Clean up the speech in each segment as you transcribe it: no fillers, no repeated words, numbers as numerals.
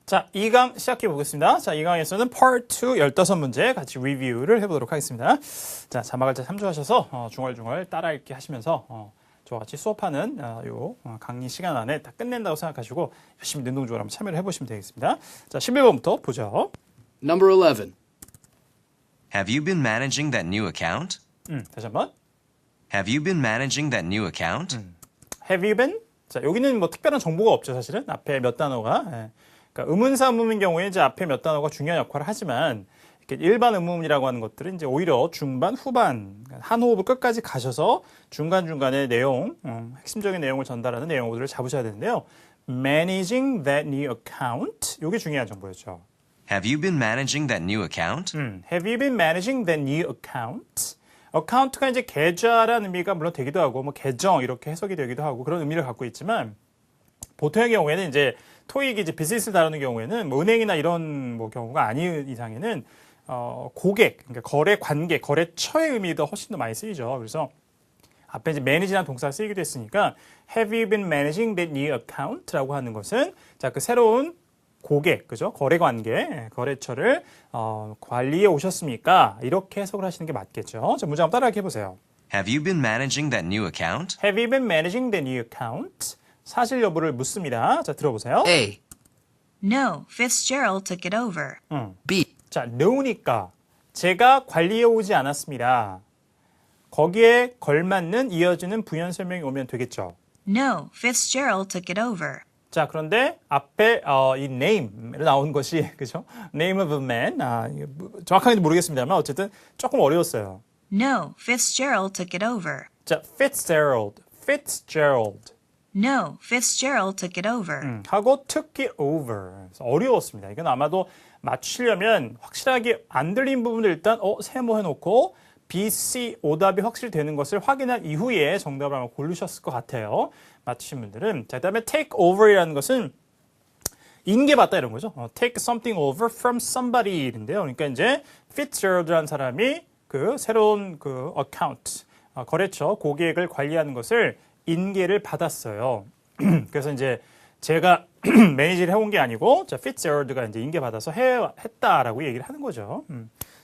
자, 2강 시작해 보겠습니다. 자, 2강에서는 Part 2 15문제 같이 리뷰를 해보도록 하겠습니다. 자, 자막을 잘 참조하셔서 중얼중얼 따라 읽기 하시면서 저와 같이 수업하는 강의 시간 안에 다 끝낸다고 생각하시고 열심히 능동적으로 한번 참여를 해보시면 되겠습니다. 자, 11번부터 보죠. Number 11. Have you been managing that new account? 다시 한번. Have you been managing that new account? Have you been? 자, 여기는 뭐 특별한 정보가 없죠, 사실은. 앞에 몇 단어가. 예. 그러니까 의문사 의문인 경우에 이제 앞에 몇 단어가 중요한 역할을 하지만 이렇게 일반 의문이라고 하는 것들은 이제 오히려 중반, 후반 한 호흡을 끝까지 가셔서 중간중간에 내용, 핵심적인 내용을 전달하는 내용들을 잡으셔야 되는데요. Managing that new account. 이게 중요한 정보였죠. Have you been managing that new account? Have you been managing that new account? 어카운트가 이제 계좌라는 의미가 물론 되기도 하고 뭐 계정 이렇게 해석이 되기도 하고 그런 의미를 갖고 있지만 보통의 경우에는 이제 토익이 이제 비즈니스를 다루는 경우에는 뭐 은행이나 이런 뭐 경우가 아닌 이상에는 고객, 그러니까 거래 관계, 거래처의 의미도 훨씬 더 많이 쓰이죠. 그래서 앞에 이제 manage라는 동사가 쓰이기도 했으니까 Have you been managing that new account?라고 하는 것은 자, 그 새로운 고객, 그죠? 거래 관계, 거래처를 관리해 오셨습니까? 이렇게 해석을 하시는 게 맞겠죠. 자, 문제 한번 따라하게 해보세요. Have you been managing that new account? Have you been managing the new account? 사실 여부를 묻습니다. 자, 들어보세요. A. No, Fitzgerald took it over. B. 자, no니까 제가 관리해 오지 않았습니다. 거기에 걸맞는 이어지는 부연 설명이 오면 되겠죠. No, Fitzgerald took it over. 자, 그런데 앞에 이 name로 나온 것이 그죠? Name of a man. 정확하게는 모르겠습니다만 어쨌든 조금 어려웠어요. No, Fitzgerald took it over. 자, Fitzgerald. No, Fitzgerald took it over. 하고 took it over. 그래서 어려웠습니다. 이건 아마도 맞추려면 확실하게 안 들린 부분을 일단 세모해놓고 B, C, 오답이 확실되는 것을 확인한 이후에 정답을 아마 고르셨을 것 같아요. 맞추신 분들은. 자, 그다음에 take over이라는 것은 인계받다 이런 거죠. take something over from somebody인데요. 그러니까 이제 Fitzgerald라는 사람이 그 새로운 그 account, 거래처 고객을 관리하는 것을 인계를 받았어요. 그래서 이제 제가 매니지를 해온 게 아니고 자, Fitzgerald가 이제 인계받아서 했다라고 얘기를 하는 거죠.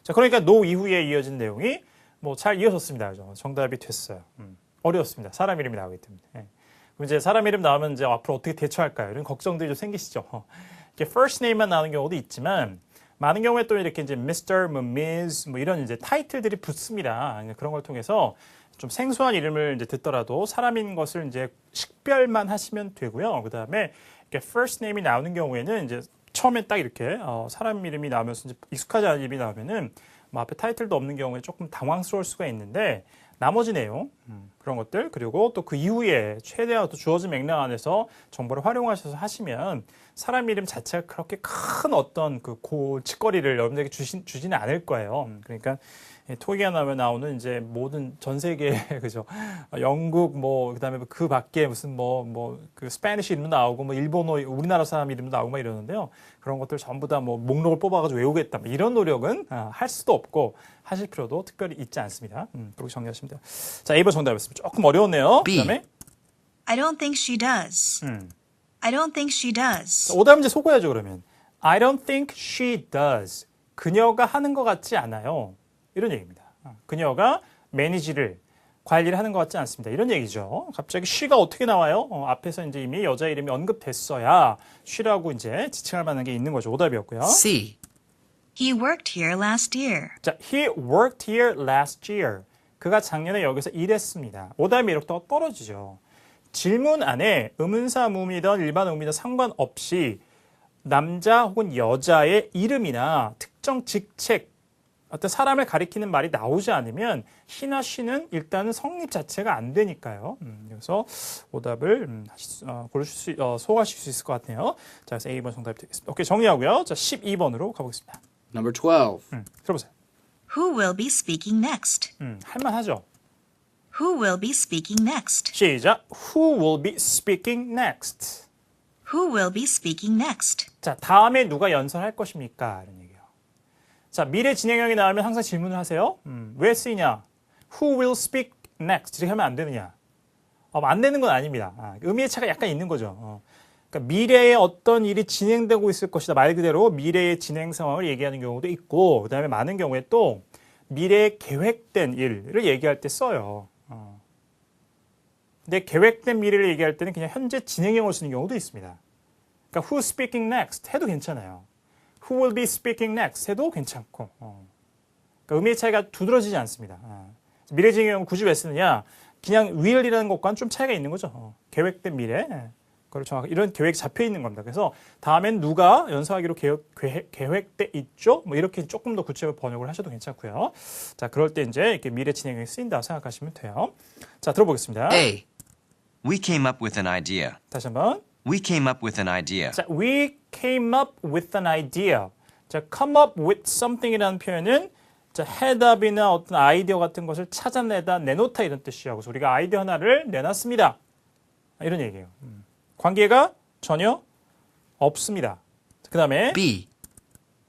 자, 그러니까 no 이후에 이어진 내용이 뭐 잘 이어졌습니다. 그죠? 정답이 됐어요. 어려웠습니다. 사람 이름이 나오기 때문에. 예. 그럼 이제 사람 이름 나오면 이제 앞으로 어떻게 대처할까요? 이런 걱정들이 좀 생기시죠. 이렇게 first name만 나오는 경우도 있지만 많은 경우에 또 이렇게 이제 Mr, 뭐 Ms 뭐 이런 이제 타이틀들이 붙습니다. 그런 걸 통해서 좀 생소한 이름을 이제 듣더라도 사람인 것을 이제 식별만 하시면 되고요. 그 다음에 이렇게 first name이 나오는 경우에는 이제 처음에 딱 이렇게 사람 이름이 나오면서 이제 익숙하지 않은 이름이 나오면은 뭐 앞에 타이틀도 없는 경우에 조금 당황스러울 수가 있는데 나머지 내용 그런 것들 그리고 또 그 이후에 최대한 또 주어진 맥락 안에서 정보를 활용하셔서 하시면 사람 이름 자체가 그렇게 큰 어떤 그 골칫거리를 여러분들에게 주지는 않을 거예요. 그러니까 토익에 나오는 이제 모든 전 세계 그죠 영국 뭐 그다음에 그 밖에 무슨 뭐 그 스페니쉬 이름도 나오고 뭐 일본어 우리나라 사람 이름도 나오고 막 이러는데요. 그런 것들 전부 다 뭐 목록을 뽑아가지고 외우겠다 뭐 이런 노력은 할 수도 없고 하실 필요도 특별히 있지 않습니다. 그렇게 정리하시면 돼요. 자, A번 정답이었습니다. 조금 어려웠네요. B. 그다음에 I don't think she does. I don't think she does. 오답 이제 속어야죠 그러면. I don't think she does. 그녀가 하는 것 같지 않아요. 이런 얘기입니다. 그녀가 매니지를 관리를 하는 것 같지 않습니다. 이런 얘기죠. 갑자기 she가 어떻게 나와요? 앞에서 이제 이미 여자 이름이 언급됐어야 she라고 이제 지칭할 만한 게 있는 거죠. 오답이었고요. C. He worked here last year. 자, he worked here last year. 그가 작년에 여기서 일했습니다. 오답의 매력도가 떨어지죠. 질문 안에 의문사 의문이든 일반 의문이든 상관없이 남자 혹은 여자의 이름이나 특정 직책 어떤 사람을 가리키는 말이 나오지 않으면 he나 she는 일단은 성립 자체가 안 되니까요. 그래서 오답을 소화하실 수 있을 것 같네요. 자, 그래서 A번 정답이 되겠습니다. 오케이, 정리하고요. 자, 12번으로 가보겠습니다. Number 12. 들어보세요. Who will be speaking next? 할만하죠? Who will be speaking next? 시작. Who will be speaking next? Who will be speaking next? 자, 다음에 누가 연설할 것입니까? 이런 얘기예요. 자, 미래 진행형이 나오면 항상 질문을 하세요. 왜 쓰이냐? Who will speak next? 이렇게 하면 안 되느냐? 안 되는 건 아닙니다. 의미의 차가 약간 있는 거죠. 그러니까 그러니까 미래에 어떤 일이 진행되고 있을 것이다. 말 그대로 미래의 진행 상황을 얘기하는 경우도 있고 그다음에 많은 경우에 또 미래에 계획된 일을 얘기할 때 써요. 근데 계획된 미래를 얘기할 때는 그냥 현재 진행형을 쓰는 경우도 있습니다. 그러니까 who's speaking next 해도 괜찮아요. who will be speaking next 해도 괜찮고. 그러니까 의미의 차이가 두드러지지 않습니다. 미래 진행형은 굳이 왜 쓰느냐? 그냥 will이라는 것과는 좀 차이가 있는 거죠. 계획된 미래. 그걸 정확히 이런 계획이 잡혀 있는 겁니다. 그래서 다음엔 누가 연사하기로 계획돼 있죠? 뭐 이렇게 조금 더 구체적으로 번역을 하셔도 괜찮고요. 자, 그럴 때 이제 이렇게 미래 진행형이 쓰인다고 생각하시면 돼요. 자, 들어보겠습니다. A. We came up with an idea. 다시 한번. We came up with an idea. 자, we came up with an idea. 자, come up with something이라는 표현은 자, 해답이나 어떤 아이디어 같은 것을 찾아내다, 내놓다 이런 뜻이에요. 그래서 우리가 아이디어 하나를 내놨습니다. 이런 얘기예요. 관계가 전혀 없습니다. 그 다음에 B.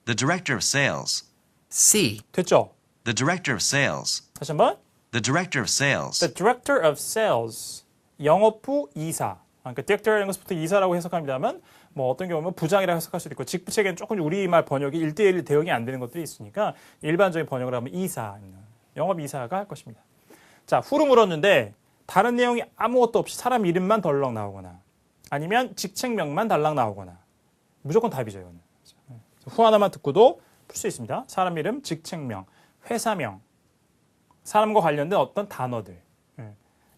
The director of sales. C. 됐죠? The director of sales. 다시 한번. The director of sales. The director of sales. 영업부 이사. 그러니까 director라는 것부터 이사라고 해석합니다만 뭐 어떤 경우는 부장이라고 해석할 수도 있고 직부책에는 조금 우리말 번역이 1대1 대응이 안 되는 것들이 있으니까 일반적인 번역을 하면 이사, 영업 이사가 할 것입니다. 자, 후로 물었는데 다른 내용이 아무것도 없이 사람 이름만 덜렁 나오거나 아니면 직책명만 달랑 나오거나 무조건 답이죠. 이거는. 후 하나만 듣고도 풀 수 있습니다. 사람 이름, 직책명, 회사명, 사람과 관련된 어떤 단어들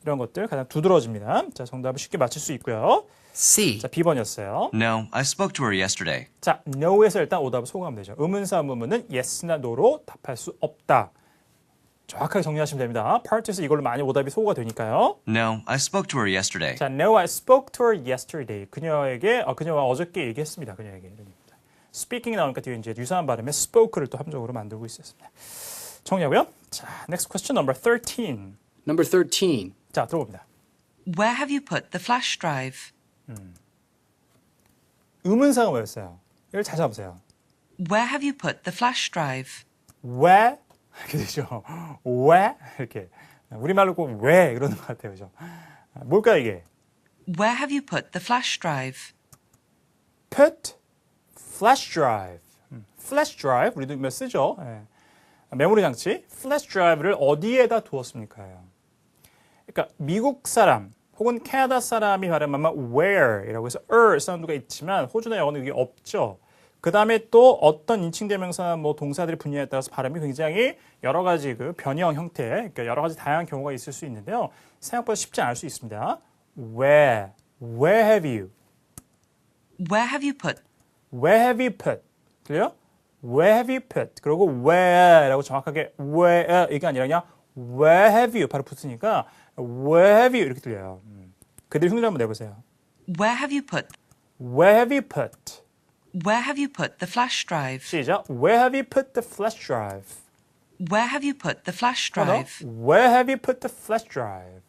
이런 것들 가장 두드러집니다. 자, 정답을 쉽게 맞출 수 있고요. C. 자, B번이었어요. No, I spoke to her yesterday. 자, no에서 일단 오답을 소개하면 되죠. 의문사 의문문은 yes나 no로 답할 수 없다. 정확하게 정리하시면 됩니다. 파트에서 이걸로 많이 오답이 소거가 되니까요. No, I spoke to her yesterday. 자, no, I spoke to her yesterday. 그녀와 어저께 얘기했습니다. 그녀에게. 이런 얘기입니다. speaking이 나오니까 뒤에 이제 유사한 발음에 spoke를 또 함정으로 만들고 있었습니다. 정리하고요. 자, next question number 13. Number 13. 자, 들어봅니다. Where have you put the flash drive? 의문사가 뭐였어요? 이걸 잘 잡으세요. Where have you put the flash drive? 왜? 이렇게 되죠. 왜? 이렇게. 우리말로 꼭 왜? 이러는 것 같아요. 그죠? 뭘까 이게? Where have you put the flash drive? put flash drive. flash drive 우리도 몇 쓰죠. 예. 메모리 장치 flash drive를 어디에다 두었습니까? 그러니까 미국 사람 혹은 캐나다 사람이 발음하면 where이라고 해서 사운드가 있지만 호주나 영어는 이게 없죠. 그 다음에 또 어떤 인칭대명사나 뭐 동사들의 분야에 따라서 발음이 굉장히 여러 가지 그 변형 형태, 그러니까 여러 가지 다양한 경우가 있을 수 있는데요. 생각보다 쉽지 않을 수 있습니다. where have you? Where have you put? Where have you put? 들려요? Where have you put? 그리고 where라고 정확하게 where 이게 아니라 그냥 where have you 바로 붙으니까 where have you 이렇게 들려요. 그대로 흉내 한번 내보세요. Where have you put? Where have you put? Where have you put the flash drive? 시작. Where have you put the flash drive? Where have you put the flash 하나 더. drive? Where have you put the flash drive?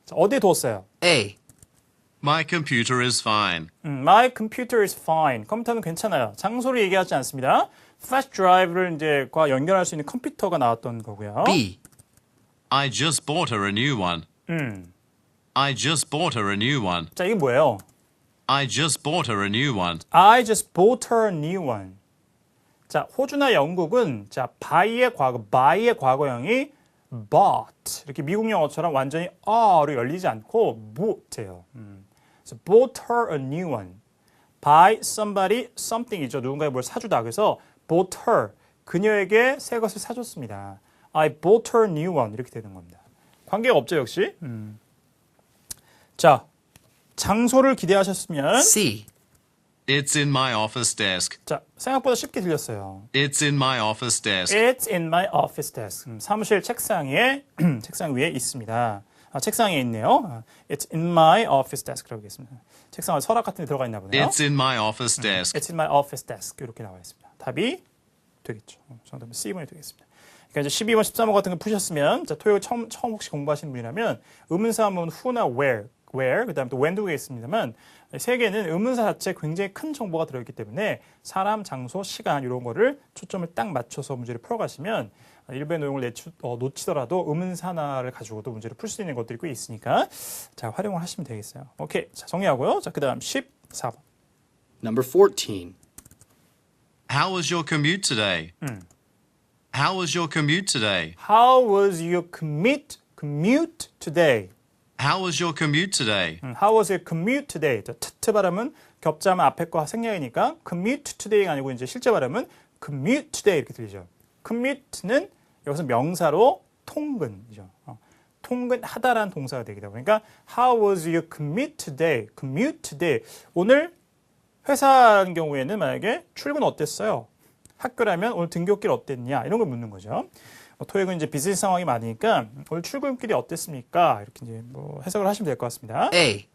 자, 어디에 뒀어요? A. My computer is fine. My computer is fine. 컴퓨터는 괜찮아요. 장소를 얘기하지 않습니다. flash drive를 이제 과 연결할 수 있는 컴퓨터가 나왔던 거고요. B. I just bought her a new one. I just bought her a new one. 자, 이게 뭐예요? I just bought her a new one. I just bought her a new one. 자, 호주나 영국은 자, buy의 과거형이 bought. 이렇게 미국 영어처럼 완전히 로 열리지 않고 bought예요. 그래서 bought her a new one. buy somebody something이죠. 누군가에 뭘 사주다. 그래서 bought her. 그녀에게 새 것을 사줬습니다. I bought her a new one. 이렇게 되는 겁니다. 관계가 없죠, 역시. 자, 장소를 기대하셨으면 C. It's in my office desk. 자, 생각보다 쉽게 들렸어요. It's in my office desk. It's in my office desk. 사무실 책상 위에 있습니다. 책상에 있네요. It's in my office desk. 겠습니다. 책상에 서랍 같은 데 들어가 있나 보네요. It's in my office desk. It's in my office desk. 이렇게 나와 있습니다. 답이 되겠죠. 정답은 C번이 되겠습니다. 그러니까 이제 12번, 13번 같은 거 푸셨으면 자, 토요일 처음 혹시 공부하시는 분이라면 의문사 하면 who나 where, 그다음에 또 when 두 개 있습니다만 세 개는 의문사 자체에 굉장히 큰 정보가 들어있기 때문에 사람, 장소, 시간 이런 거를 초점을 딱 맞춰서 문제를 풀어가시면 일부의 내용을 놓치더라도 의문사 하나를 가지고도 문제를 풀 수 있는 것들이 꽤 있으니까 자, 활용을 하시면 되겠어요. 오케이. 자, 정리하고요. 자, 그다음 4번. Number 14. How was your commute today? How was your commute today? How was your commute today? How was your commute today? How was your commute today? 트 발음은 겹자면 앞에 거 생략이니까 commute today가 아니고 이제 실제 발음은 commute today 이렇게 들리죠. commute는 여기서 명사로 통근이죠. 통근하다라는 동사가 되기도 하고. 그러니까 how was your commute today? commute today. 오늘 회사라는 경우에는 만약에 출근 어땠어요? 학교라면 오늘 등굣길 어땠냐? 이런 걸 묻는 거죠. 토익은 이제 비즈니스 상황이 많으니까 오늘 출근길이 어땠습니까? 이렇게 이제 뭐 해석을 하시면 될 것 같습니다. A.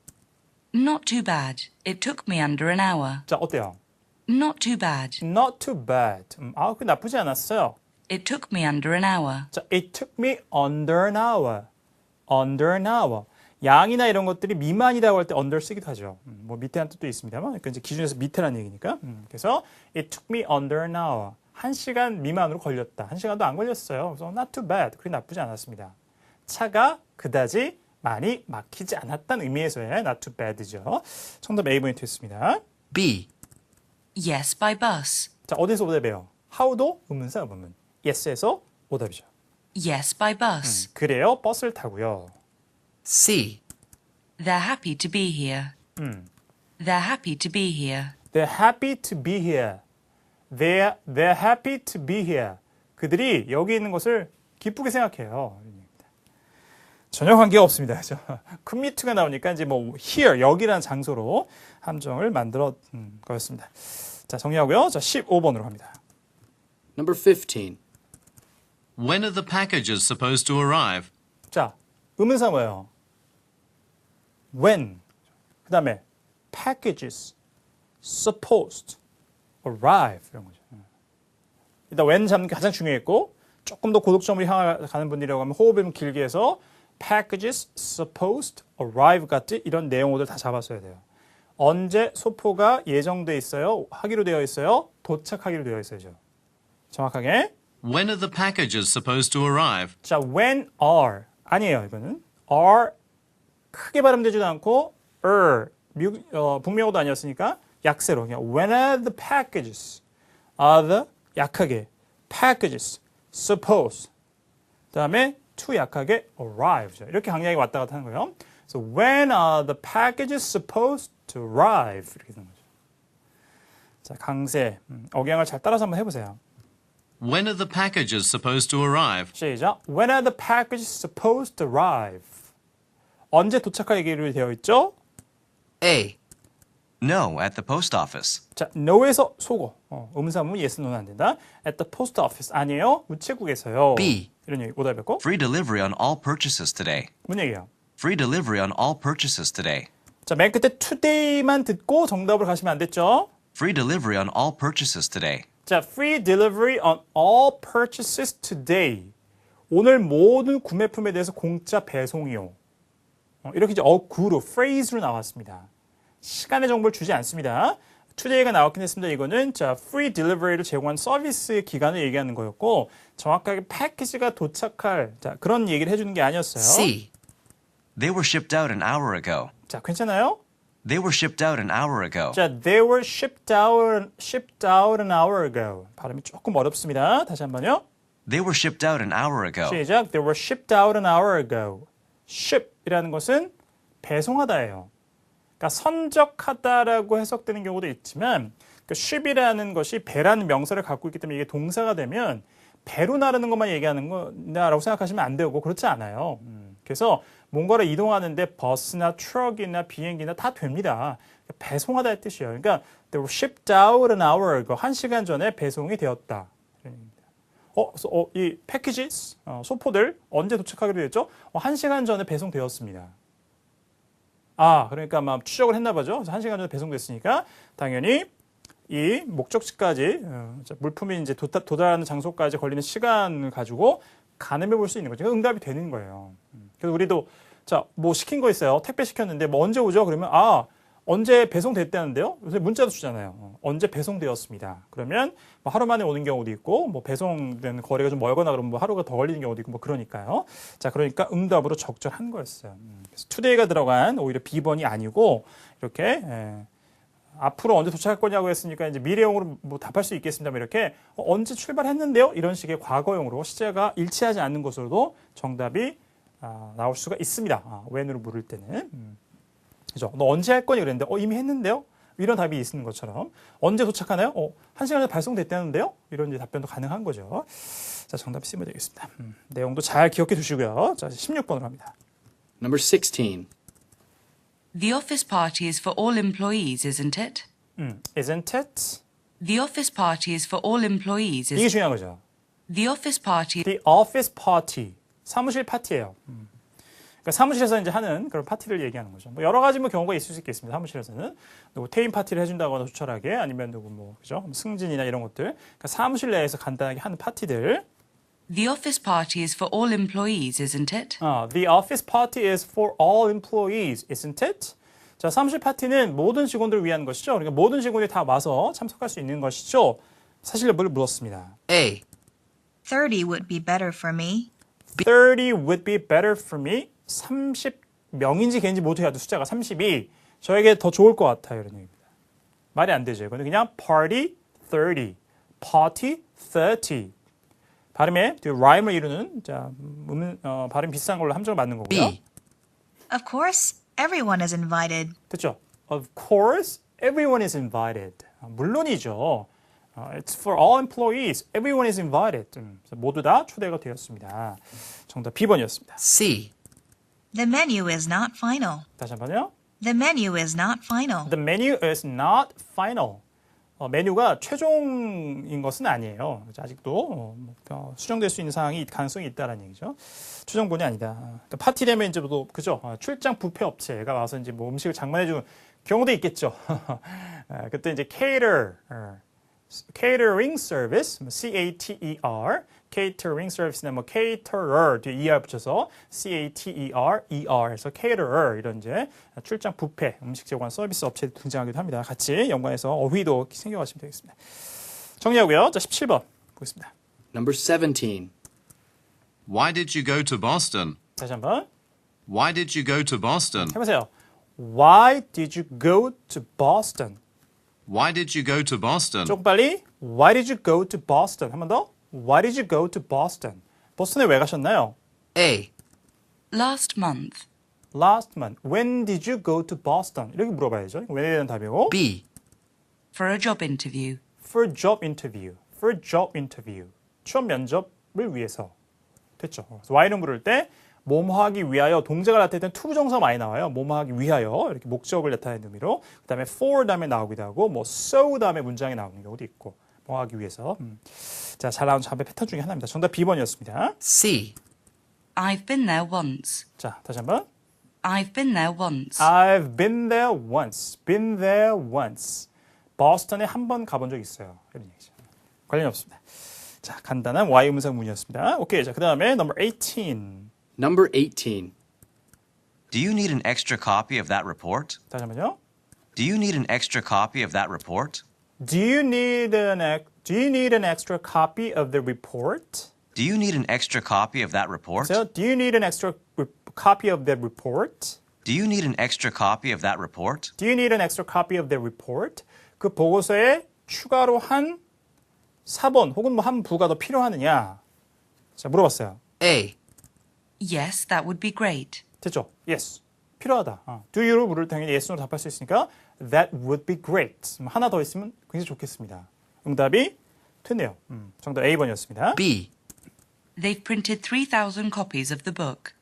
Not too bad. It took me under an hour. 자, 어때요? Not too bad. Not too bad. 그 나쁘지 않았어요. It took me under an hour. 자, it took me under an hour. under an hour. 양이나 이런 것들이 미만이라고 할 때 under 쓰기도 하죠. 뭐 밑에란 뜻도 있습니다만, 그러니까 이제 기준에서 밑에란 얘기니까. 그래서 it took me under an hour. 1시간 미만으로 걸렸다. 1시간도 안 걸렸어요. 그래서 not too bad. 그리 나쁘지 않았습니다. 차가 그다지 많이 막히지 않았다는 의미에서의 not too bad죠. 정답 A번이 됐습니다. B. Yes, by bus. 자, 어디서 오답이에요? how도 의문사 의문문. yes에서 오답이죠. Yes, by bus. 그래요. 버스를 타고요. C. They're happy to be here. They're happy to be here. They're happy to be here. They're happy to be here. 그들이 여기 있는 것을 기쁘게 생각해요. 전혀 관계가 없습니다. 그죠? commute가 나오니까 이제 뭐 here, 여기라는 장소로 함정을 만들어 거였습니다. 자, 정리하고요. 자, 15번으로 갑니다. Number 15. When are the packages supposed to arrive? 자, 의문사 뭐예요? When. 그 다음에 packages supposed arrive 이런 거죠. 일단 when 잡는 게 가장 중요했고 조금 더 고득점을 향하는 분들이라고 하면 호흡을 좀 길게 해서 packages supposed arrive 같은 이런 내용들 다 잡았어야 돼요. 언제 소포가 예정돼 있어요? 하기로 되어 있어요? 도착하기로 되어 있어야죠. 정확하게. When are the packages supposed to arrive? 자, when are 아니에요. 이거는 are 크게 발음되지도 않고 북미어도 아니었으니까 약세로 그냥 when are the packages are the 약하게 packages supposed 그다음에 to 약하게 arrive 이렇게 강약이 왔다 갔다 하는 거예요. So when are the packages supposed to arrive 이렇게 되는 거죠. 자, 강세 억양을 잘 따라서 한번 해보세요. When are the packages supposed to arrive? 시작. When are the packages supposed to arrive? 언제 도착할 얘기로 되어 있죠? A. No, at the post office. 자, no에서 속어. 의문사문 yes, no는 안 된다. At the post office 아니에요. 우체국에서요. B. 이런 얘기 오답했고. Free delivery on all purchases today. 뭔 얘기예요? Free delivery on all purchases today. 자, 맨 끝에 today만 듣고 정답을 가시면 안 됐죠? Free delivery on all purchases today. 자, free delivery on all purchases today. 오늘 모든 구매품에 대해서 공짜 배송이요. 이렇게 이제 구로, phrase로 나왔습니다. 시간의 정보를 주지 않습니다. today가 나왔긴 했습니다. 이거는 자, free delivery를 제공한 서비스의 기간을 얘기하는 거였고 정확하게 패키지가 도착할 자, 그런 얘기를 해주는 게 아니었어요. C. They were shipped out an hour ago. 자, 괜찮아요? They were shipped out an hour ago. 자, they were shipped out an hour ago. 발음이 조금 어렵습니다. 다시 한번요. They were shipped out an hour ago. 시작. They were shipped out an hour ago. ship이라는 것은 배송하다예요. 그러니까 선적하다라고 해석되는 경우도 있지만 그 ship이라는 것이 배라는 명사를 갖고 있기 때문에 이게 동사가 되면 배로 나르는 것만 얘기하는 거라고 생각하시면 안 되고 그렇지 않아요. 그래서 뭔가를 이동하는데 버스나 트럭이나 비행기나 다 됩니다. 배송하다의 뜻이에요. 그러니까 they were shipped out an hour ago. 1시간 전에 배송이 되었다. 이 패키지, 소포들 언제 도착하기로 됐죠? 1시간 전에 배송되었습니다. 그러니까 아마 추적을 했나 보죠. 1시간 전에 배송됐으니까 당연히 이 목적지까지 물품이 이제 도달하는 장소까지 걸리는 시간을 가지고 가늠해 볼 수 있는 거죠. 응답이 되는 거예요. 그래서 우리도 자, 뭐 시킨 거 있어요. 택배 시켰는데 뭐 언제 오죠? 그러면 언제 배송됐다는데요? 요새 문자도 주잖아요. 언제 배송되었습니다. 그러면 뭐 하루 만에 오는 경우도 있고 뭐 배송된 거리가 좀 멀거나 그러면 뭐 하루가 더 걸리는 경우도 있고 뭐 그러니까요. 자, 그러니까 응답으로 적절한 거였어요. 그래서 today가 들어간 오히려 B번이 아니고 이렇게 앞으로 언제 도착할 거냐고 했으니까 이제 미래용으로 뭐 답할 수 있겠습니다. 이렇게 언제 출발했는데요? 이런 식의 과거용으로 시제가 일치하지 않는 것으로도 정답이 나올 수가 있습니다. when으로 물을 때는. 그죠? 너 언제 할 거니 그랬는데 이미 했는데요? 이런 답이 있는 것처럼 언제 도착하나요? 1시간 전에 발송됐다는데요? 이런 이제 답변도 가능한 거죠. 자, 정답 C면 되겠습니다. 내용도 잘 기억해 두시고요. 자, 16번으로 합니다. Number 16. The office party is for all employees, isn't it? Isn't it? The office party is for all employees, 이게 is 중요한 거죠. The office party The office party. 사무실 파티예요. 그러니까 사무실에서 이제 하는 그런 파티를 얘기하는 거죠. 뭐 여러 가지 뭐 경우가 있을 수 있겠습니다. 사무실에서는 누구 퇴임 파티를 해준다거나 조촐하게 아니면 누구 뭐 그죠 승진이나 이런 것들. 그러니까 사무실 내에서 간단하게 하는 파티들. The office party is for all employees, isn't it? The office party is for all employees, isn't it? 자, 사무실 파티는 모든 직원들을 위한 것이죠. 그러니까 모든 직원들이 다 와서 참석할 수 있는 것이죠. 사실 여부를 물었습니다. A. 30 would be better for me. 30 would be better for me. 30명인지 개인지 모두 해야 돼. 숫자가 30이 저에게 더 좋을 것 같아요. 이런 얘기입니다. 말이 안 되죠. 이거는 그냥 party 30, party 30. 발음에 라임을 이루는 자, 발음 비슷한 걸로 함정을 맞는 거고요. B. Of course, everyone is invited. 됐죠? Of course, everyone is invited. 물론이죠. It's for all employees. Everyone is invited. 그래서 모두 다 초대가 되었습니다. 정답 B번이었습니다. C. The menu is not final. 다시 한번요. The menu is not final. The menu is not final. 메뉴가 최종인 것은 아니에요. 아직도 수정될 수 있는 사항이 가능성이 있다는 얘기죠. 최종본이 아니다. 그러니까 파티 되면 이제 또 그죠? 출장 뷔페 업체가 와서 이제 뭐 음식을 장만해 주는 경우도 있겠죠. 그때 이제 catering service, C-A-T-E-R, catering service는 뭐 caterer 뒤에 ER 붙여서 C-A-T-E-R, 해서 caterer 이런 이제 출장 뷔페 음식 제공하는 서비스 업체에 등장하기도 합니다. 같이 연관해서 어휘도 생겨가시면 되겠습니다. 정리하고요. 자, 17번 보겠습니다. Number 17. Why did you go to Boston? 다시 한번 Why did you go to Boston? 해보세요. Why did you go to Boston? Why did you go to Boston? 조금 빨리. Why did you go to Boston? 한 번 더. Why did you go to Boston? 보스턴에 왜 가셨나요? A. Last month. Last month. When did you go to Boston? 이렇게 물어봐야죠. when에 대한 답이고. B. For a job interview. For job interview. For job interview. 취업 면접을 위해서. 됐죠. 그래서 why는 물을 때 뭐뭐하기 위하여 동작을 나타낼 때는 to 부정사 많이 나와요. 뭐뭐하기 위하여 이렇게 목적을 나타내는 의미로. 그다음에 for 다음에 나오기도 하고 뭐 so 다음에 문장에 나오는 경우도 있고. 뭐하기 위해서. 자, 잘 나온 답의 패턴 중에 하나입니다. 정답 B번이었습니다. C. I've been there once. 자, 다시 한번. I've been there once. I've been there once. Been there once. 버스턴에 한 번 가본 적 있어요. 이런 얘기죠. 관련이 없습니다. 자, 간단한 Y 의문사문이었습니다. 오케이. 자, 그 다음에 number 18. Number 18. Do you need an extra copy of that report? 다시 한번요. Do you need an extra copy of that report? Do you need an extra copy of the report? Do you need an extra copy of that report? So, do you need an extra copy of the report? Do you need an extra copy of that report? Do you need an extra copy of the report? 그 보고서에 추가로 한 사본 혹은 뭐 한 부가 더 필요하느냐? 자, 물어봤어요. A. Yes, that would be great. 됐죠? Yes. 필요하다. Do you로 물을 당연히 yes로 답할 수 있으니까 that would be great. 하나 더 있으면 굉장히 좋겠습니다. 응답이 됐네요. 정답 A번이었습니다. B. They've printed 3,000 copies of the book.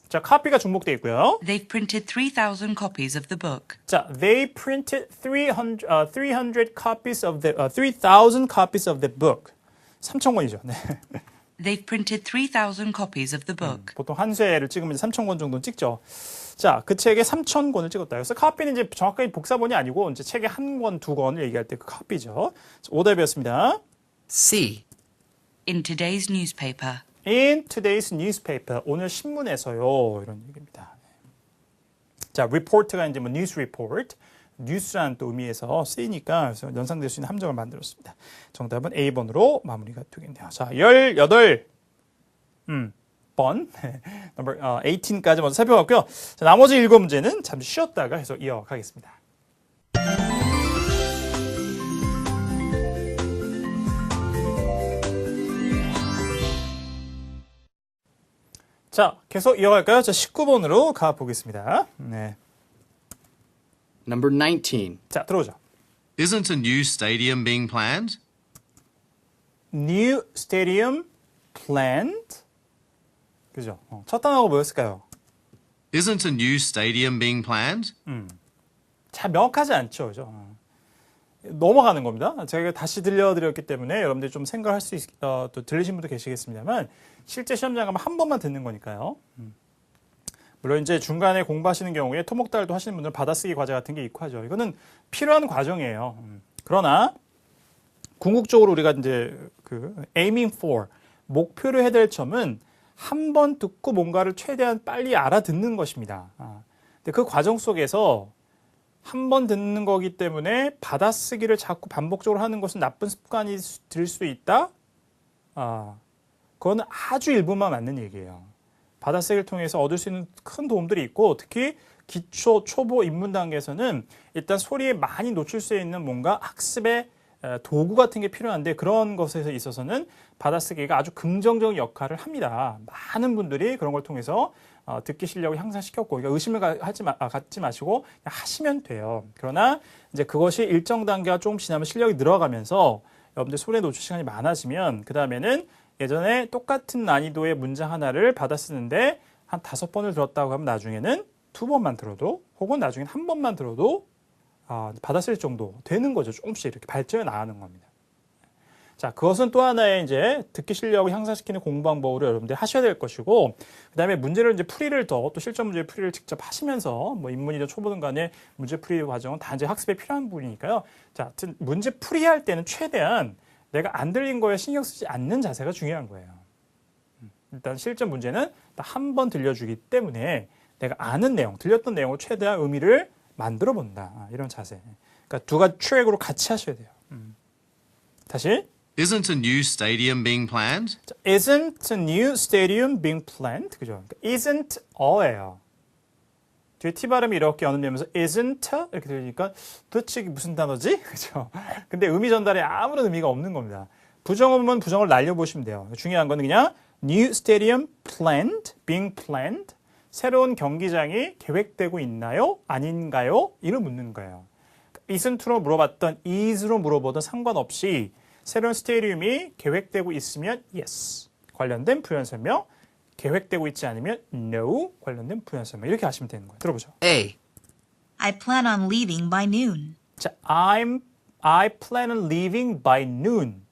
자, 카피가 중복되어 있고요. They've printed 3,000 copies of the book. 자, they printed 300 copies of the 3,000 copies of the book. 3,000권이죠. 네. They've printed 3,000 copies of the book. 보통 한 쇄를 찍으면 3,000권 정도는 찍죠. 자, 그 책에 3,000권을 찍었다. 그래서 카피는 이제 정확하게 복사본이 아니고 이제 책에 한 권, 두 권을 얘기할 때 그 카피죠. 오답이었습니다. C. In today's newspaper. In today's newspaper. 오늘 신문에서요. 이런 얘기입니다. 자, report가 이제 뭐 news report. 뉴스라는 또 의미에서 쓰이니까 그래서 연상될 수 있는 함정을 만들었습니다. 정답은 A번으로 마무리가 되겠네요. 자, 18번 넘버 18까지 먼저 살펴봤고요. 자, 나머지 7문제는 잠시 쉬었다가 계속 이어가겠습니다. 자, 계속 이어갈까요? 자, 19번으로 가보겠습니다. 네. Number 19. 자, 들어오죠. Isn't a new stadium being planned? New stadium planned. 그죠? 첫 단어가 뭐였을까요? Isn't a new stadium being planned? 잘 명확하지 않죠. 그죠? 넘어가는 겁니다. 제가 다시 들려드렸기 때문에 여러분들이 좀 생각할 수 또 들리신 분도 계시겠습니다만 실제 시험장 가면 한 번만 듣는 거니까요. 물론 이제 중간에 공부하시는 경우에 토목달도 하시는 분들은 받아쓰기 과제 같은 게 있고 하죠. 이거는 필요한 과정이에요. 그러나 궁극적으로 우리가 이제 그 aiming for 목표로 해야 될 점은 한 번 듣고 뭔가를 최대한 빨리 알아듣는 것입니다. 근데 그 과정 속에서 한 번 듣는 거기 때문에 받아쓰기를 자꾸 반복적으로 하는 것은 나쁜 습관이 될 수 있다? 그건 아주 일부만 맞는 얘기예요. 받아쓰기를 통해서 얻을 수 있는 큰 도움들이 있고 특히 기초, 초보, 입문 단계에서는 일단 소리에 많이 노출되어 있는 뭔가 학습의 도구 같은 게 필요한데 그런 것에 있어서는 받아쓰기가 아주 긍정적인 역할을 합니다. 많은 분들이 그런 걸 통해서 듣기 실력을 향상시켰고 그러니까 의심을 갖지 마시고 그냥 하시면 돼요. 그러나 이제 그것이 일정 단계가 조금 지나면 실력이 늘어가면서 여러분들 소리에 노출 시간이 많아지면 그 다음에는 예전에 똑같은 난이도의 문장 하나를 받아쓰는데 한 5번을 들었다고 하면 나중에는 2번만 들어도 혹은 나중엔 1번만 들어도 받아쓸 정도 되는 거죠. 조금씩 이렇게 발전해 나가는 겁니다. 자, 그것은 또 하나의 이제 듣기 실력을 향상시키는 공부 방법으로 여러분들 하셔야 될 것이고, 그 다음에 문제를 이제 풀이를 또 실전 문제 풀이를 직접 하시면서 뭐 입문이든 초보든 간에 문제 풀이 과정은 다 이제 학습에 필요한 부분이니까요. 자, 문제 풀이할 때는 최대한 내가 안 들린 거에 신경 쓰지 않는 자세가 중요한 거예요. 일단 실전 문제는 한 번 들려주기 때문에 내가 아는 내용, 들렸던 내용을 최대한 의미를 만들어 본다. 이런 자세. 그러니까 두 가지 트랙으로 같이 하셔야 돼요. 다시. Isn't a new stadium being planned? 자, Isn't a new stadium being planned? 그죠? 그러니까 isn't a예요. 뒤에 T 발음이 이렇게 연음되면서 isn't 이렇게 들리니까 도대체 이게 무슨 단어지? 그죠? 근데 의미 전달에 아무런 의미가 없는 겁니다. 부정어면 부정을 날려보시면 돼요. 중요한 건 그냥 new stadium planned, being planned. 새로운 경기장이 계획되고 있나요? 아닌가요? 이를 묻는 거예요. isn't로 물어봤던 is로 물어보던 상관없이 새로운 스테디움이 계획되고 있으면 yes. 관련된 부연 설명. 계획되고 있지 않으면 no. 관련된 부연 설명. 이렇게 하시면 되는 거예요. 들어보죠. A. I plan on leaving by noon. 자, I plan on leaving by noon.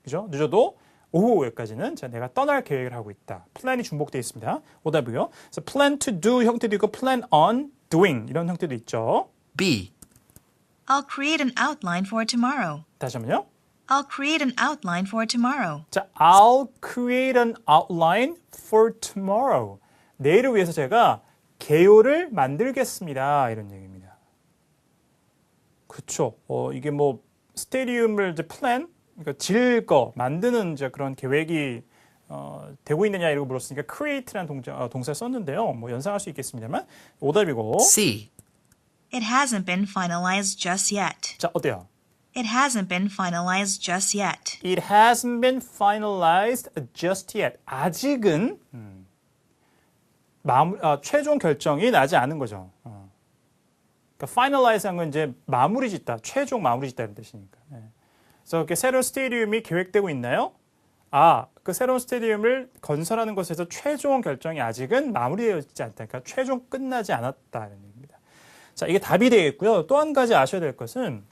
그죠? 늦어도 오후 여기까지는 내가 떠날 계획을 하고 있다. 플랜이 중복되어 있습니다. 오답이요. 그래서 plan to do 형태도 있고 plan on doing 이런 형태도 있죠. B. I'll create an outline for tomorrow. 다시 한번요. I'll create an outline for tomorrow. 자, I'll create an outline for tomorrow. 내일을 위해서 제가 개요를 만들겠습니다. 이런 얘기입니다. 그렇죠. 이게 뭐 스테디움을 이제 plan, 그러니까 질 거, 만드는 이제 그런 계획이 되고 있느냐 이러고 물었으니까 create라는 동사를 썼는데요. 뭐 연상할 수 있겠습니다만 오답이고. C. It hasn't been finalized just yet. 자, 어때요? It hasn't been finalized just yet. It hasn't been finalized just yet. 아직은 최종 결정이 나지 않은 거죠. 그러니까 finalize한 건 이제 마무리 짓다, 최종 마무리 짓다 이런 뜻이니까. 그래서 이렇게 새로운 스테디움이 계획되고 있나요? 그 새로운 스테디움을 건설하는 것에서 최종 결정이 아직은 마무리되어 있지 않다. 그러니까 최종 끝나지 않았다는 얘기입니다. 자, 이게 답이 되겠고요. 또 한 가지 아셔야 될 것은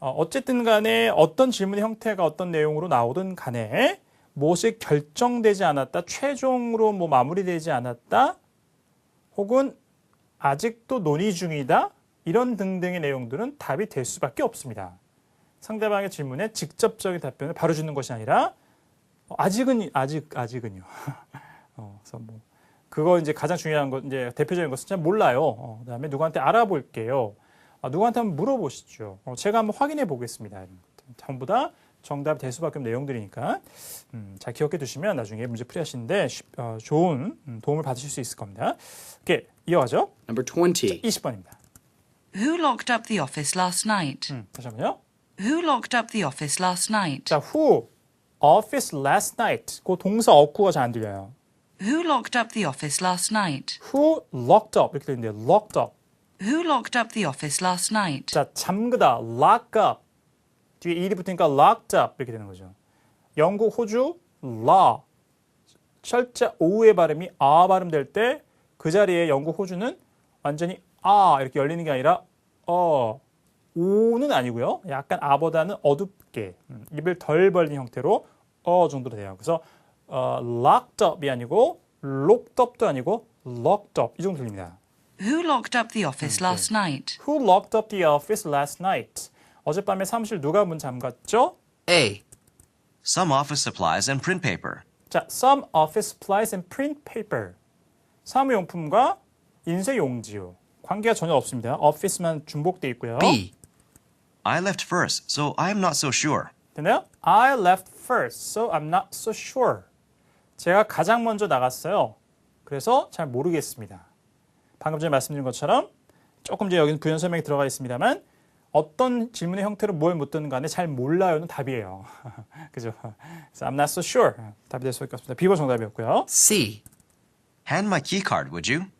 어쨌든 간에 어떤 질문의 형태가 어떤 내용으로 나오든 간에 무엇이 결정되지 않았다, 최종으로 뭐 마무리되지 않았다, 혹은 아직도 논의 중이다, 이런 등등의 내용들은 답이 될 수밖에 없습니다. 상대방의 질문에 직접적인 답변을 바로 주는 것이 아니라 아직은요. 그래서 뭐 그거 이제 가장 중요한 것, 이제 대표적인 것은 잘 몰라요. 그다음에 누구한테 알아볼게요. 누구한테 한번 물어보시죠. 제가 한번 확인해 보겠습니다. 전부 다 정답이 될 수밖에 없는 내용들이니까 잘 기억해 두시면 나중에 문제 풀이하시는데 좋은 도움을 받으실 수 있을 겁니다. 이렇게 이어가죠. Number 20. 20번입니다. Who locked up the office last night? 다시 한번요. Who locked up the office last night? 자, who office last night. 그 동사 어구가 잘 안 들려요. Who locked up the office last night? Who locked up 이렇게 되는데 locked up. Who locked up the office last night? 자, 잠그다 lock up. 뒤에 일이 붙으니까 locked up 이렇게 되는 거죠. 영국, 호주 law. 철자 오의 발음이 아 발음될 때 그 자리에 영국, 호주는 완전히 아 이렇게 열리는 게 아니라 오는 아니고요. 약간 아보다는 어둡게 입을 덜 벌린 형태로 정도로 돼요. 그래서 locked up이 아니고 locked up도 아니고 locked up 이 정도 들립니다. Who locked up the office last night? Who locked up the office last night? 어젯밤에 사무실 누가 문 잠갔죠? A. Some office supplies and print paper. 자, some office supplies and print paper. 사무용품과 인쇄용지요. 관계가 전혀 없습니다. office만 중복돼 있고요. B. I left first, so I'm not so sure. 됐나요? I left first, so I'm not so sure. 제가 가장 먼저 나갔어요. 그래서 잘 모르겠습니다. 방금 전에 말씀드린 것처럼 조금 이제 여기는 부연 설명이 들어가 있습니다만 어떤 질문의 형태로 뭘 묻든 간에 잘 몰라요는 답이에요. 그죠? 그래서 I'm not so sure. 답이 될 수밖에 없습니다. B번 정답이었고요. C. Hand my key card, would you?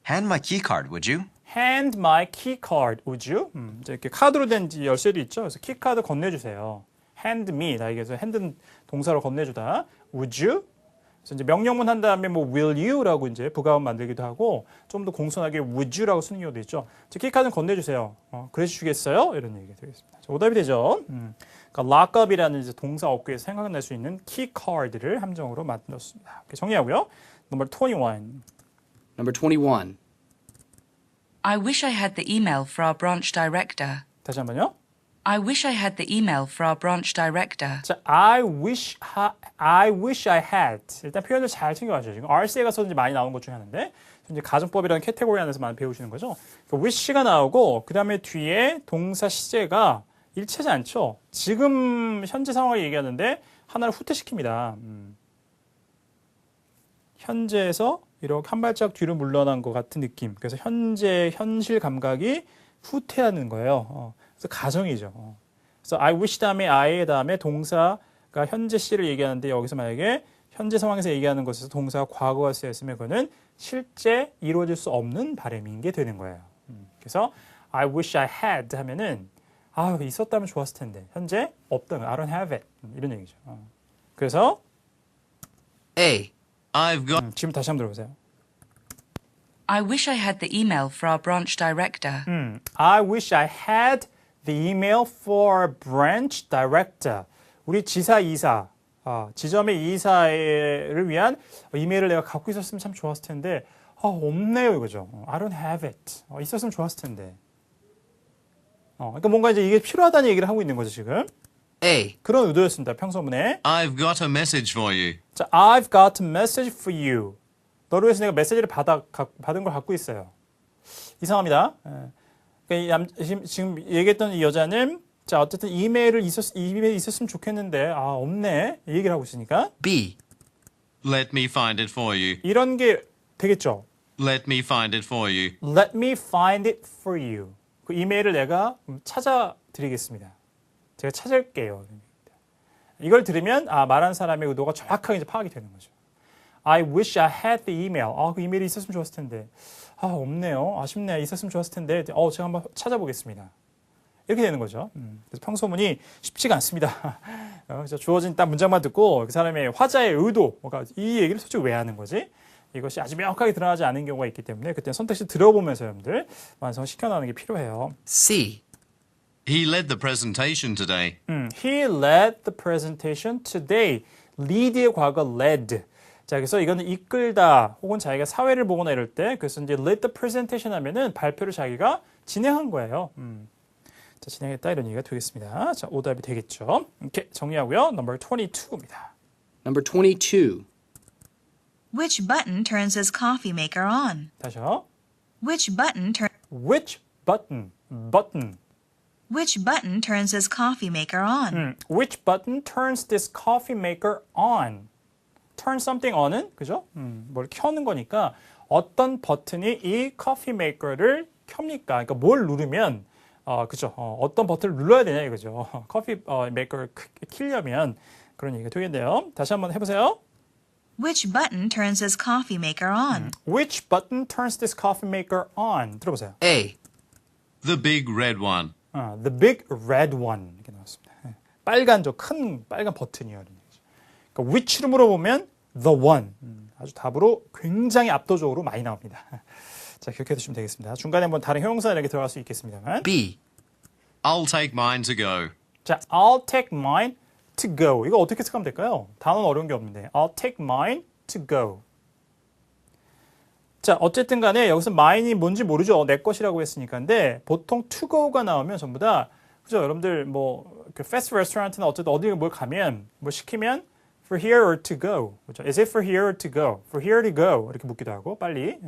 Hand my key card, would you? Hand my key card, would you? 이제 이렇게 카드로 된 열쇠도 있죠. 그래서 키카드 건네주세요. Hand me, 나에게서 hand는 동사로 건네주다. Would you? 그래서 이제 명령문 한 다음에 뭐 will you라고 이제 부가음 만들기도 하고 좀 더 공손하게 would you라고 쓰는 경우도 있죠. 키카드는 건네주세요. 그래 주시겠어요? 이런 얘기가 되겠습니다. 자, 오답이 되죠. 그러니까 lockup이라는 이제 동사 업계에서 생각날 수 있는 key card를 함정으로 만들었습니다. 정리하고요. Number 21. Number 21. I wish I had the email for our branch director. 다시 한번요. I wish I had the email for our branch director. 자, I wish I had. 일단 표현을 잘 챙겨가죠. 지금 RC에 가서 이제 많이 나오는 것 중에 하나인데, 이제 가정법이라는 캐테고리 안에서 많이 배우시는 거죠. 그러니까 wish가 나오고, 그 다음에 뒤에 동사 시제가 일치하지 않죠. 지금 현재 상황을 얘기하는데 하나를 후퇴시킵니다. 현재에서 이렇게 한 발짝 뒤로 물러난 것 같은 느낌. 그래서 현실 감각이 후퇴하는 거예요. 그래서 가정이죠. 그래서 I wish 다음에 I 다음에 동사가 현재 시를 얘기하는데 여기서 만약에 현재 상황에서 얘기하는 것에서 동사가 과거가 쓰였으면 그거는 실제 이루어질 수 없는 바람인 게 되는 거예요. 그래서 I wish I had 하면은 있었다면 좋았을 텐데 현재 없다면 I don't have it 이런 얘기죠. 그래서 A. I've got. 지금 다시 한번 들어보세요. I wish I had the email for our branch director. I wish I had the email for branch director. 우리 지사 이사, 지점의 이사를 위한 이메일을 내가 갖고 있었으면 참 좋았을 텐데 없네요 이거죠. I don't have it. 있었으면 좋았을 텐데. 그러니까 뭔가 이제 이게 필요하다는 얘기를 하고 있는 거죠 지금. A. 그런 의도였습니다. 평소문에. I've got a message for you. 자, I've got a message for you. 너를 위해서 내가 메시지를 받은 걸 갖고 있어요. 이상합니다. 그러니까 지금 얘기했던 이 여자는 자 어쨌든 이메일이 있었으면 좋겠는데 없네 이 얘기를 하고 있으니까 B. Let me find it for you. 이런 게 되겠죠. Let me find it for you. Let me find it for you. 그 이메일을 내가 찾아드리겠습니다. 제가 찾을게요. 이걸 들으면 말하는 사람의 의도가 정확하게 이제 파악이 되는 거죠. I wish I had the email. 그 이메일이 있었으면 좋았을 텐데. 없네요. 아쉽네요. 있었으면 좋았을 텐데. 제가 한번 찾아보겠습니다. 이렇게 되는 거죠. 그래서 평소문이 쉽지가 않습니다. 그래서 주어진 딱 문장만 듣고 그 사람의 화자의 의도, 이 얘기를 솔직히 왜 하는 거지? 이것이 아주 명확하게 드러나지 않은 경우가 있기 때문에 그때 선택지 들어보면서 여러분들 완성시켜나가는 게 필요해요. C. He led the presentation today. He led the presentation today. lead의 과거 led. 자, 그래서 이거는 이끌다 혹은 자기가 사회를 보거나 이럴 때 그래서 이제 lead the presentation 하면은 발표를 자기가 진행한 거예요. 자, 진행했다 이런 얘기가 되겠습니다. 자, 오답이 되겠죠. 이렇게 정리하고요. Number 22입니다. Number 22. Which button turns his coffee maker on? 다시요. Which button Which button? Button. Which button turns his coffee maker on? Which button turns this coffee maker on? Turn something on은 그죠? 뭘 켜는 거니까 어떤 버튼이 이 커피 메이커를 켭니까? 그러니까 뭘 누르면 그죠? 어떤 버튼을 눌러야 되냐 이거죠. 커피 메이커를 키려면 그런 얘기가 되겠네요. 다시 한번 해보세요. Which button turns this coffee maker on? Which button turns this coffee maker on? 들어보세요. A. The big red one. The big red one 이렇게 나왔습니다. 빨간 큰 빨간 버튼이요. 이런 얘기죠. 그러니까 which로 물어보면 the one. 아주 답으로 굉장히 압도적으로 많이 나옵니다. 자, 기억해 두시면 되겠습니다. 중간에 한번 다른 형용사 이렇게 들어갈 수 있겠습니다만. B. I'll take mine to go. 자, I'll take mine to go. 이거 어떻게 해석하면 될까요? 단어는 어려운 게 없는데. I'll take mine to go. 자, 어쨌든 간에 여기서 mine이 뭔지 모르죠. 내 것이라고 했으니까. 근데 보통 to go가 나오면 전부 다 그죠? 여러분들 그 패스트 레스토랑트나 어쨌든 어디 뭘 가면 뭐 시키면 for here or to go. 그죠? Is it for here or to go? For here to go. 이렇게 묻기도 하고 빨리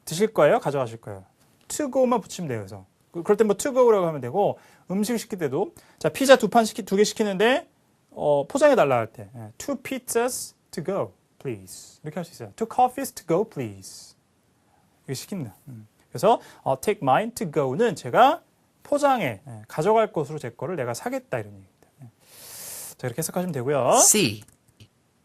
드실 거예요? 가져가실 거예요? to go만 붙이면 돼요. 그래서 그럴 때 뭐 to go라고 하면 되고 음식 시킬 때도 자 피자 두 개 시키는데 포장해 달라 할 때 two pizzas to go please 이렇게 할 수 있어요. two coffees to go please 이렇게 시킵니다. 그래서 I'll take mine to go는 제가 포장해 가져갈 것으로 제 거를 내가 사겠다 이런 얘기입니다. 자 이렇게 해석하시면 되고요. C.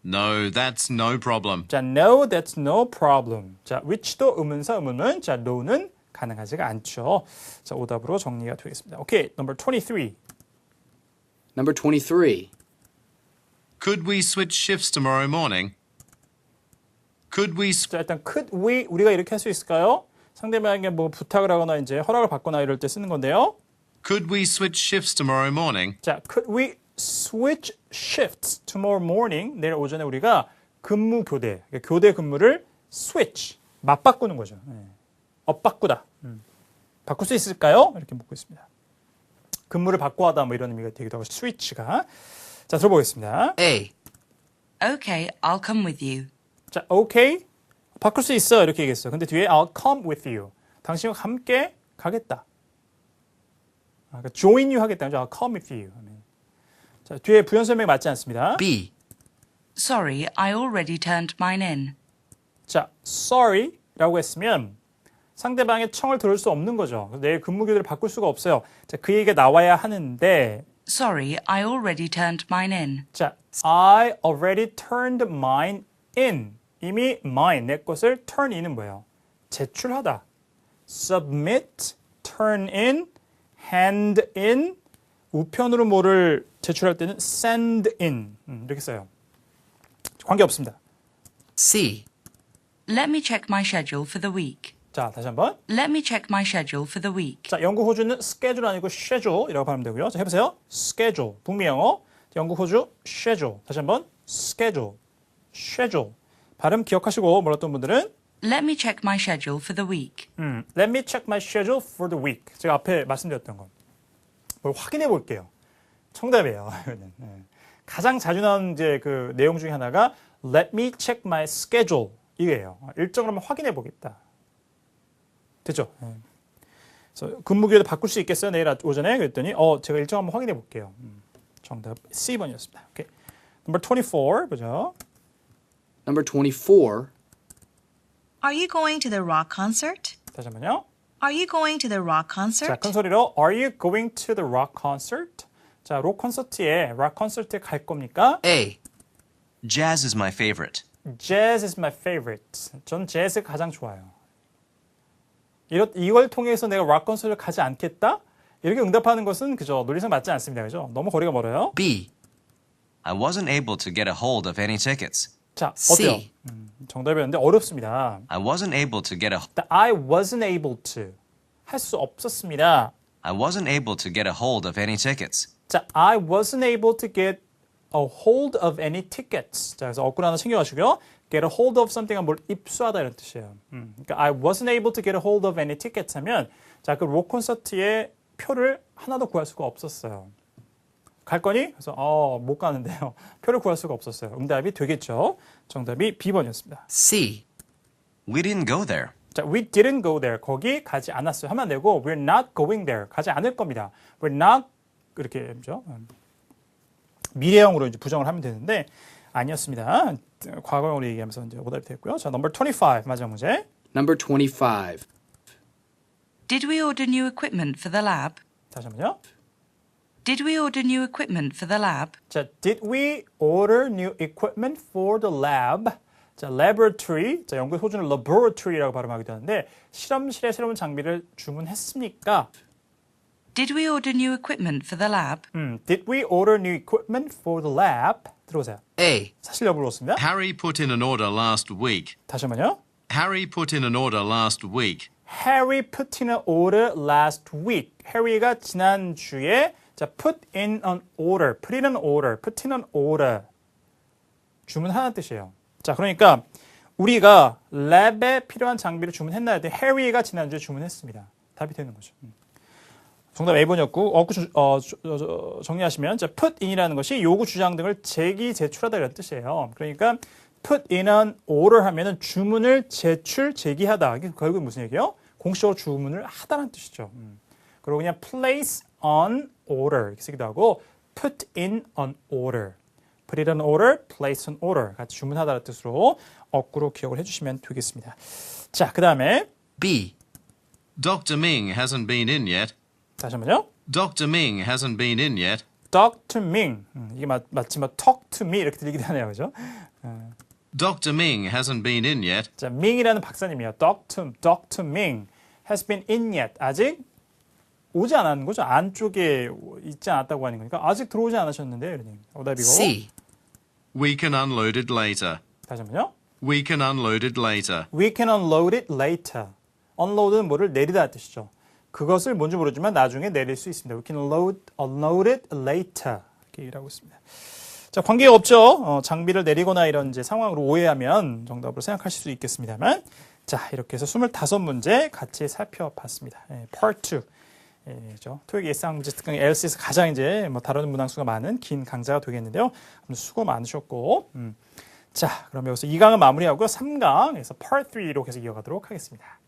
No, that's no problem. 자 no that's no problem. 자 which도 의문사 의문문 자 no는 가능하지가 않죠. 자 오답으로 정리가 되겠습니다. 오케이 number 23. Number 23. Could we switch shifts tomorrow morning? Could we 자 일단 could we 우리가 이렇게 할 수 있을까요? 상대방에게 뭐 부탁을 하거나 이제 허락을 받거나 이럴 때 쓰는 건데요. Could we switch shifts tomorrow morning? 자 could we switch shifts tomorrow morning? 내일 오전에 우리가 근무 교대 교대 근무를 switch 맞바꾸는 거죠. 엇바꾸다. 바꿀 수 있을까요? 이렇게 묻고 있습니다. 근무를 바꿔하다 뭐 이런 의미가 되기도 하고 switch가 자 들어보겠습니다. A. Okay, I'll come with you. 자, okay. 바꿀 수 있어. 이렇게 얘기했어요. 근데 뒤에 I'll come with you. 당신과 함께 가겠다. 그러니까 join you 하겠다. I'll come with you. 자, 뒤에 부연 설명이 맞지 않습니다. B. Sorry, I already turned mine in. 자, sorry라고 했으면 상대방의 청을 들을 수 없는 거죠. 내일 근무 교대를 바꿀 수가 없어요. 자, 그 얘기가 나와야 하는데 Sorry, I already turned mine in. 자, I already turned mine in. 이미 mine, 내 것을 turn in은 뭐예요? 제출하다. submit, turn in, hand in, 우편으로 뭐를 제출할 때는 send in. 이렇게 써요. 관계없습니다. C. Let me check my schedule for the week. 자, 다시 한번. Let me check my schedule for the week. 자, 영국 호주는 schedule 아니고 schedule이라고 하면 되고요. 자, 해보세요. schedule, 북미 영어. 영국 호주 schedule. 다시 한번 schedule, schedule. 발음 기억하시고 몰랐던 분들은 Let me check my schedule for the week. Let me check my schedule for the week. 제가 앞에 말씀드렸던 거. 뭘 확인해 볼게요. 정답이에요. 가장 자주 나오는 이제 그 내용 중에 하나가 Let me check my schedule 이게요. 일정을 한번 확인해 보겠다. 됐죠? 그래서 근무 기회도 바꿀 수 있겠어요? 내일 오전에 그랬더니 제가 일정 한번 확인해 볼게요. 정답 C번이었습니다. 오케이. Number 24 보죠. Number 24. Are you going to the rock concert? 다시 한번요. Are you going to the rock 자, concert? 큰 소리로 Are you going to the rock concert? 자, 록 콘서트에 갈 겁니까? A. Jazz is my favorite. Jazz is my favorite. 전 재즈가 가장 좋아요. 이걸 통해서 내가 락 콘서트를 가지 않겠다? 이렇게 응답하는 것은 그죠 논리상 맞지 않습니다. 그죠? 너무 거리가 멀어요. B. I wasn't able to get a hold of any tickets. 자, C. 어때요? 정답이었는데 어렵습니다. I wasn't able to get a I wasn't able to. 할 수 없었습니다. I wasn't able to get a hold of any tickets. 자, I wasn't able to get a hold of any tickets. 자, 그래서 어구를 하나 챙겨가시고요. Get a hold of something은 뭘 입수하다 이런 뜻이에요. 그러니까 I wasn't able to get a hold of any tickets 하면 자, 그 록 콘서트의 표를 하나도 구할 수가 없었어요. 갈 거니? 그래서 못 가는데요. 표를 구할 수가 없었어요. 응답이 되겠죠. 정답이 B번이었습니다. C. We didn't go there. 자, we didn't go there. 거기 가지 않았어요. 하면 안 되고 we're not going there. 가지 않을 겁니다. we're not 이렇게 하죠. 미래형으로 이제 부정을 하면 되는데 아니었습니다. 과거형으로 얘기하면서 이제 오답이 됐고요. 자, number 25 마지막 문제. Number 25. Did we order new equipment for the lab? 다시 한번요. Did we order new equipment for the lab? 자, did we order new equipment for the lab? 자, laboratory. 자, 영국의 소주는 laboratory라고 발음하기도 하는데 실험실에 새로운 장비를 주문했습니까? Did we order new equipment for the lab? Did we order new equipment for the lab? 들어보세요. A. 사실 여부를 묻습니다. Harry put in an order last week. 다시 한번요. Harry put in an order last week. Harry put in an order last week. 해리가 지난주에 자, put in an order, put in an order, put in an order. 주문하는 뜻이에요. 자, 그러니까 우리가 랩에 필요한 장비를 주문했나요? 해리가 지난주에 주문했습니다. 답이 되는 거죠. 정답 A번이었고 정리하시면 자, put in이라는 것이 요구 주장 등을 제출하다 이런 뜻이에요. 그러니까 put in an order 하면은 주문을 제기하다. 이게 결국 무슨 얘기예요? 공식적으로 주문을 하다는 뜻이죠. 그리고 그냥 place on order 이렇게 쓰기도 하고 put in an order, put it on order, place on order 같이 주문하다는 뜻으로 어구로 기억을 해주시면 되겠습니다. 자, 그 다음에 B. Dr. Ming hasn't been in yet. 다시 한번요. Dr. Ming hasn't been in yet. Dr. Ming 이게 맞지만 talk to me 이렇게 들리기도 하네요, 그죠? Dr. Ming hasn't been in yet. 자, Ming이라는 박사님이요. Dr. Ming has been in yet 아직 오지 않았는 거죠. 안쪽에 있지 않았다고 하는 거니까 아직 들어오지 않으셨는데 오답이고. C. We can unload it later. 다시 한번요. We can unload it later. We can unload it later. unload는 뭐를 내리다 뜻이죠. 그것을 뭔지 모르지만 나중에 내릴 수 있습니다. We can unload it later. 이렇게 얘기하고 있습니다. 자, 관계가 없죠. 장비를 내리거나 이런 이제 상황으로 오해하면 정답으로 생각하실 수 있겠습니다만. 자, 이렇게 해서 25문제 같이 살펴봤습니다. Part 2. 토익 예상문제 특강 LC에서 가장 이제 다루는 문항수가 많은 긴 강좌가 되겠는데요. 수고 많으셨고. 자, 그럼 여기서 2강은 마무리하고요. 3강에서 Part 3로 계속 이어가도록 하겠습니다.